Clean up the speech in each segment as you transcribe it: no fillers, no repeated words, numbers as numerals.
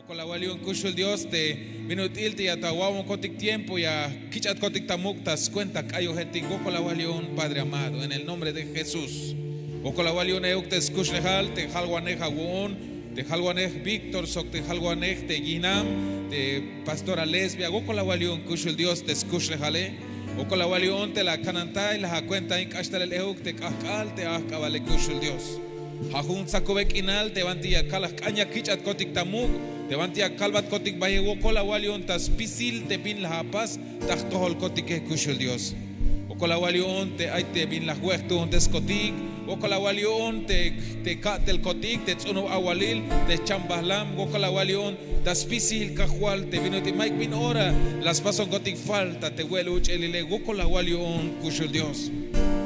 Con la waliun kushul Dios te minutil te ya tahuamo kotik tiempo ya kichat kotik tamuktas cuenta kayo hetingo con la waliun Padre amado en el nombre de Jesús. O con la waliun euktes kushlehal te halwanej agun te halwanej Víctor sok te halwanej te ginam te pastora lesbia o con la waliun kushul Dios te kushlehale o con la waliun te la cananta y la cuenta en hasta el euk te kahkal te ahkavale kushul Dios. Hajun sakobek inal te vantia kalah kanya kichat kotik tamuk te vantia kalbat kotik baye wokola walion tas pisil te bin la paz tahtohol kotik kushul Dios. Wokola walion te aite bin la huerto un descotik wokola walion te katel kotik te tsuno awalil te chambahlam wokola walion tas pisil kahwal te binoti mike bin ora las pason kotik falta te hueluch elile wokola walion kushul Dios.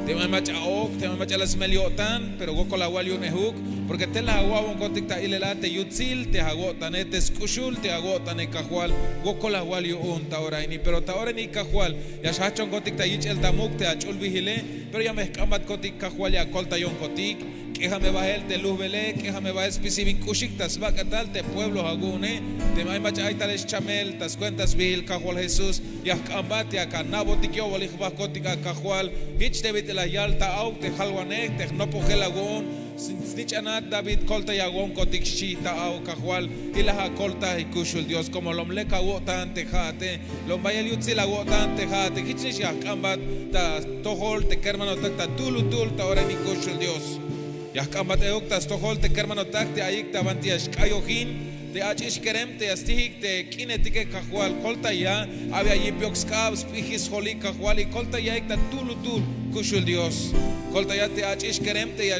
Te mamacha ok, te mamacha las meliotan, pero go con la waliun ehuk, porque te la aguabon kotik ta ilela te yutzil, te agotan te escushul, te agotan kahual, go con la waliun ta oraini, pero ta orani kahual, ya shachon kotik ta yich el tamuk te achul vigile, pero ya me escamat kotik kahual ya kolta yon kotik, quejame va el te luz vele, quejame va específic kushik tas va katal te pueblo agune, te mamacha ay tales chamel, tas cuentas vil kahual Jesús, ya kambate ya kanabo tikyo walih va kotik kahual, hich te la yalta au te halwanek te no pogelagon snitchanat David kolta yagon kotik shita au kahwal ilaha kolta ikushul Dios como lomleka wotan te jate lombayel yutzila wotan te jate hichnish ya kambat ta tohol te kermano ta tulutul ta ora ikushul Dios ya kambat euktas tohol te kermano takte ayikta vantiash kayohin te achish kerem te astihik te kinetike kahwal kolta ya avia yipioxkab spihis holi kahwal y kolta ya ikta tulutul kushul Dios kolta ya te achish kerem te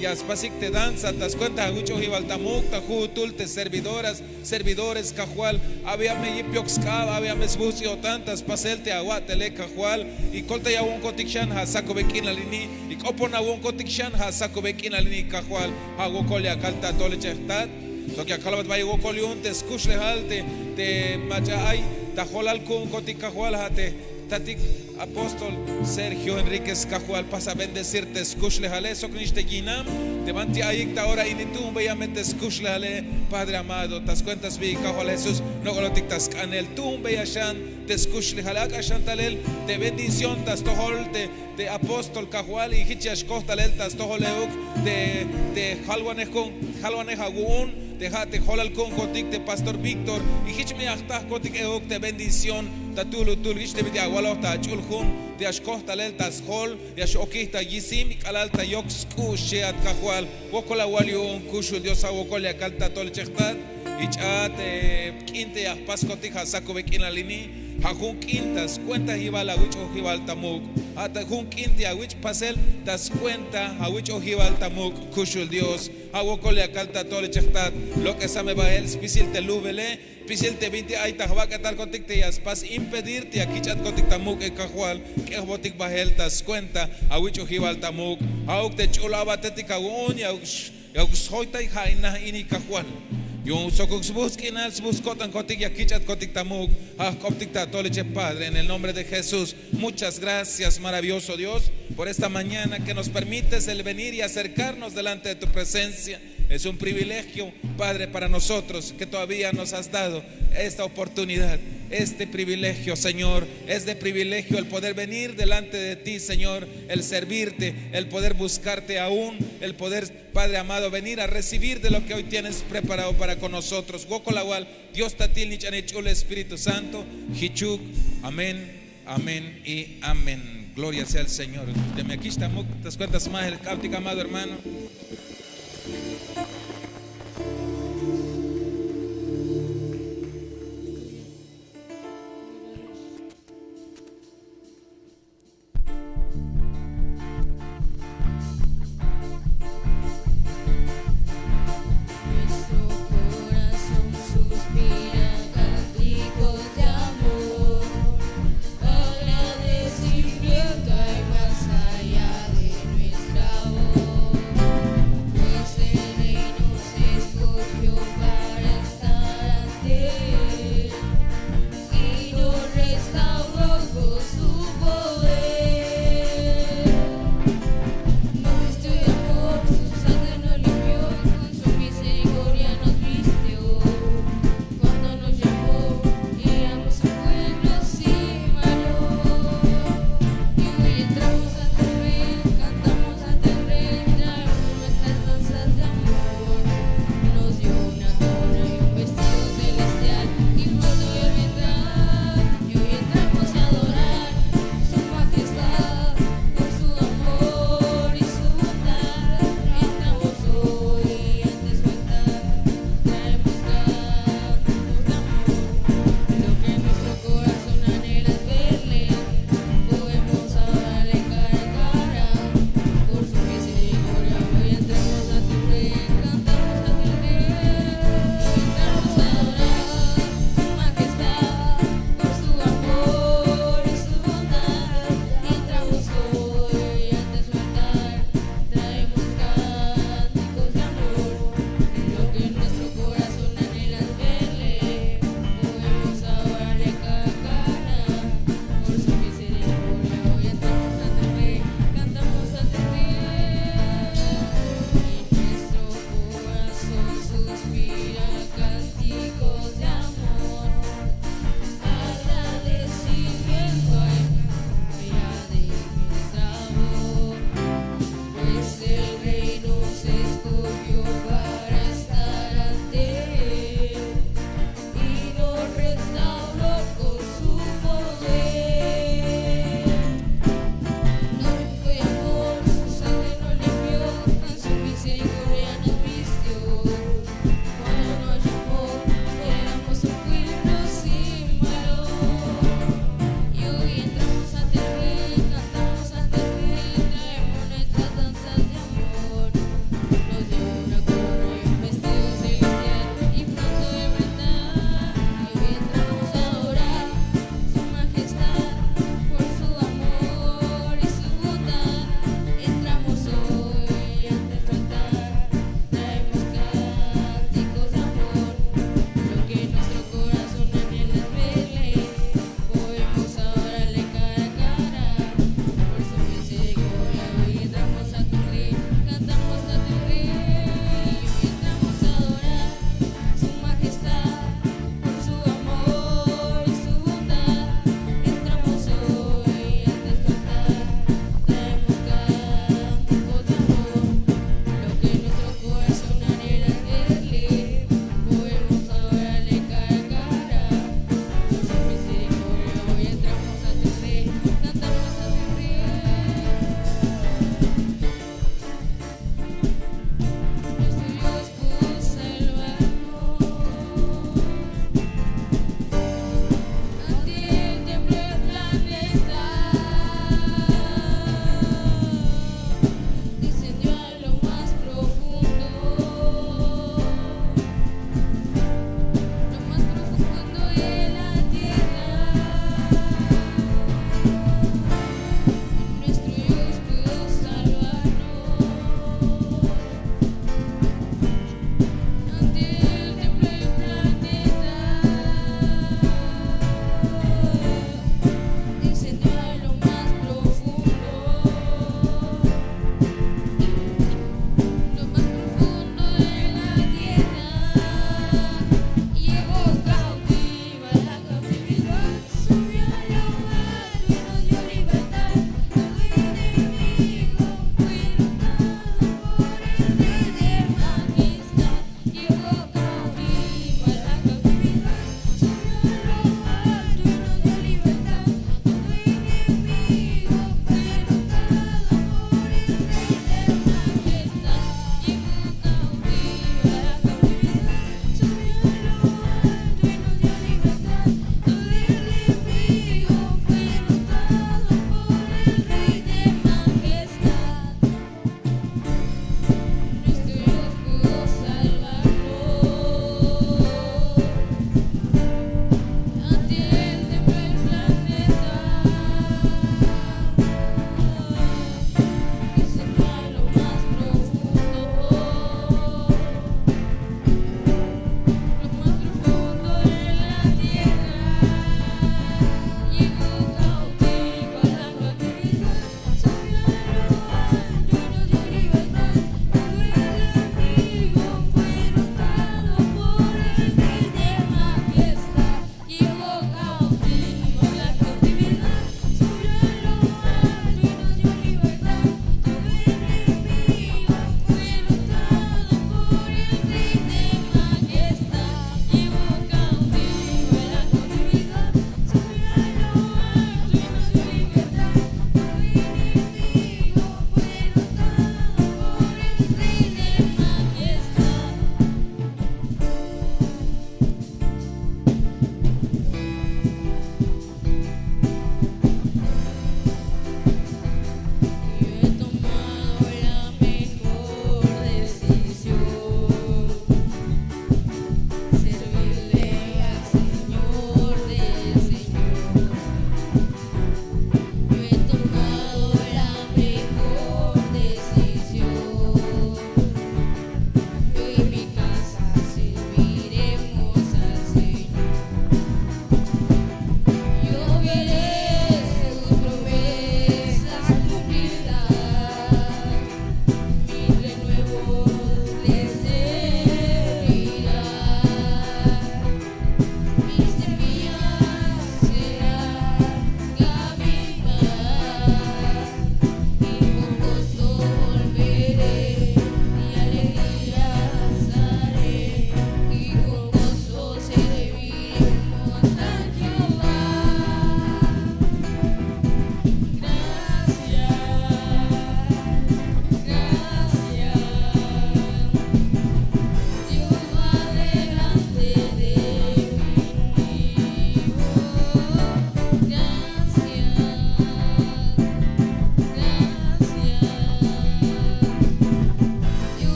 ya spasik te danza tas cuenta hucho hivaltamuk ta jutul te servidores kahwal avia me yipioxkab avia me sbucio tantas pasel te aguatele kahwal y kolta ya un kotikshan ha sakobekin alini y kopona un kotikshan ha sakobekin alini kahwal hago kolya kalta tolechtat so que akalabat bayi wokoliun te skush lehalte te machaay ta holal kun kotik kahwal hate tatik apóstol Sergio Enríquez Cajual pasa a bendecirte skush lehale so que te ginam te vanti ayik ta ora initum beyamente skush lehale Padre amado tas cuentas vi Cajual Jesús no golotik tas canel tum beyashan te skush lehale akashan talel te bendición tas tohol te apóstol Cajual y hichash kohtalel tas tohol euk te halwaneh agun dejate holal con kotik de pastor Víctor y hichme achtah kotik eok de bendición tatulu tul hichte bidi awalo ta chulhum de ashkohta lel tas hol de ashokita yisim kalal ta yoksku sheat kahwal wokola waliun kushu Dios awokola kalta tol chechtat ichat kinte ahpas kotik hasako bekin alini Hajun quintas cuentas igual a which ojival tamuk. Hasta jun quinti a which pasel das cuenta a which ojival tamuk kushul Dios. Hawokole a calta tole chechtat. Lo que same va el spisil te lubele. Spisil te 20 ay tahvaka tal kotik te yaspas impedirte a kichat kotik tamuk e kahual. Que botik va el das cuenta a which ojival tamuk. Hauk te chulaba tetika un ya hoita y jaina ini kahual. Yo sokux busquinal buscotan kotik ya kichat kotik tamuk kotik tatoleche Padre en el nombre de Jesús. Muchas gracias maravilloso Dios por esta mañana que nos permites el venir y acercarnos delante de tu presencia. Es un privilegio Padre para nosotros que todavía nos has dado esta oportunidad. Este privilegio, Señor, es de privilegio el poder venir delante de ti, Señor, el servirte, el poder buscarte aún, el poder, Padre amado, venir a recibir de lo que hoy tienes preparado para con nosotros. Gokolawal, Dios tatil nichanechul Espíritu Santo, Hichuk, amén, amén y amén. Gloria sea al Señor. De mi aquí estamos, te cuentas más el cáutica, amado hermano. Más allá de nuestra voz, pues el reino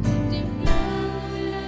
Contemplando la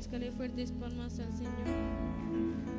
Ofrézcale fuertes palmas al Señor.